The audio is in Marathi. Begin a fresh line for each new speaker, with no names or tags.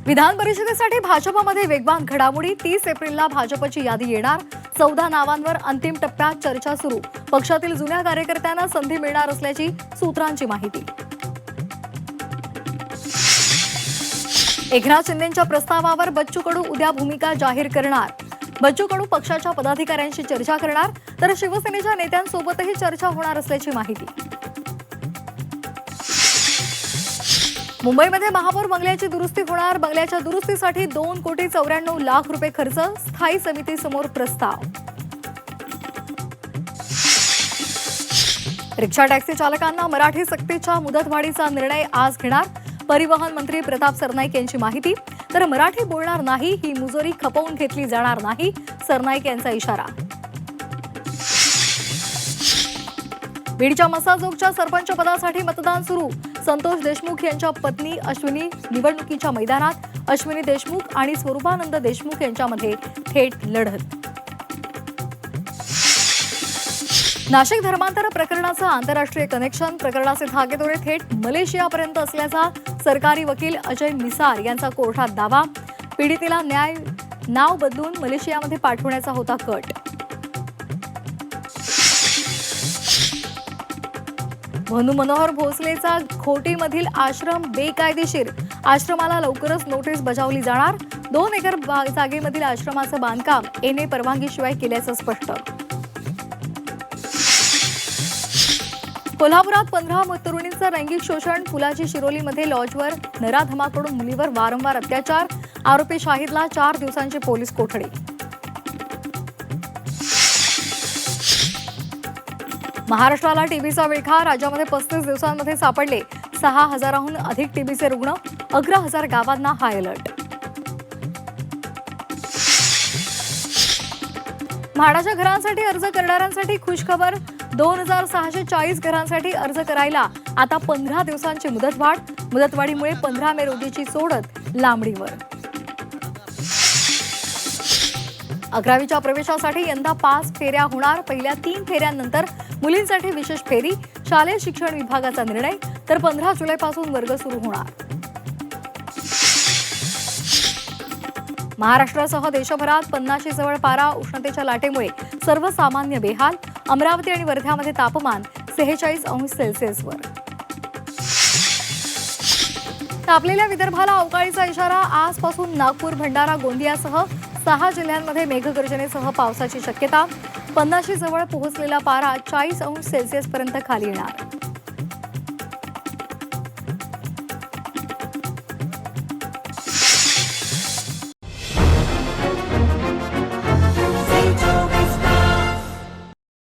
विधान परिषदेसाठी भाजपमध्ये वेगवान घडामोडी। 30 एप्रिलला भाजपची यादी येणार। 14 नावांवर अंतिम टप्प्यात चर्चा सुरू। पक्षातील जुन्या कार्यकर्त्यांना संधी मिळणार असल्याची सूत्रांची माहिती। एकनाथ शिंदेंच्या प्रस्तावावर बच्चू कडू उद्या भूमिका जाहीर करणार। बच्चू कडू पक्षाच्या पदाधिकाऱ्यांशी चर्चा करणार, तर शिवसेनेच्या नेत्यांसोबतही चर्चा होणार असल्याची माहिती। मुंबईमध्ये महापौर बंगल्याची दुरुस्ती होणार। बंगल्याच्या दुरुस्तीसाठी 2,94,00,000 रुपये खर्च। स्थायी समितीसमोर प्रस्ताव। रिक्षा टॅक्सी चालकांना मराठी सक्तीच्या मुदतवाढीचा निर्णय आज घेणार। परिवहन मंत्री प्रताप सरनाईक यांची माहिती। तर मराठी बोलणार नाही ही मुजोरी खपवून घेतली जाणार नाही, सरनाईक यांचा इशारा। बीडच्या मसाजोगच्या सरपंच पदासाठी मतदान सुरू। संतोष देशमुख यांच्या पत्नी अश्विनी निवडणुकीच्या मैदानात। अश्विनी देशमुख आणि स्वरूपानंद देशमुख यांच्यामध्ये थेट लढत। नाशिक धर्मांतर प्रकरणाचं आंतरराष्ट्रीय कनेक्शन। प्रकरणाचे धागेदोरे थेट मलेशियापर्यंत असल्याचा सरकारी वकील अजय मिसार यांचा कोर्टात दावा। पीडितेला नाव बदलून मलेशियामध्ये पाठवण्याचा होता कट। मनु मनोहर भोसलेचा खोटीमधील आश्रम बेकायदेशीर। आश्रमाला लवकरच नोटीस बजावली जाणार। 2 एकर जागेमधील आश्रमाचं बांधकाम एनए परवानगीशिवाय केल्याचं स्पष्ट। कोल्हापुरात 15 तरुणींचं लैंगिक शोषण। फुलाची शिरोलीमध्ये लॉजवर नराधमाकडून मुलीवर वारंवार अत्याचार। आरोपी शाहिदला 4 दिवसांची पोलीस कोठडी। महाराष्ट्राला टीबीचा विळखा। राज्यामध्ये 35 दिवसांमध्ये सापडले 6,000हून अधिक टीबीचे रुग्ण। 11,000 गावांना हाय अलर्ट। म्हाडाच्या घरांसाठी अर्ज करणाऱ्यांसाठी खुशखबर। 2,640 घरांसाठी अर्ज करायला आता 15 दिवसांची मुदतवाढ। मुदतवाढीमुळे 15 मे रोजीची सोडत लांबणीवर। 11वीच्या प्रवेशासाठी यंदा 5 फेऱ्या होणार। पहिल्या 3 फेऱ्यांनंतर मुलींसाठी विशेष फेरी। शालेय शिक्षण विभागाचा निर्णय। तर 15 जुलैपासून वर्ग सुरू होणार। महाराष्ट्रासह देशभरात 50 जवळ पारा। उष्णतेच्या लाटेमुळे सर्वसामान्य बेहाल। अमरावती आणि वर्ध्यामध्ये तापमान 46°C। तापलेल्या विदर्भाला अवकाळीचा इशारा। आजपासून नागपूर, भंडारा, गोंदियासह 6 जिल्ह्यांमध्ये मेघगर्जनेसह पावसाची शक्यता। 50 जवळ पोहोचलेला पारा 40°C पर्यंत खाली येणार।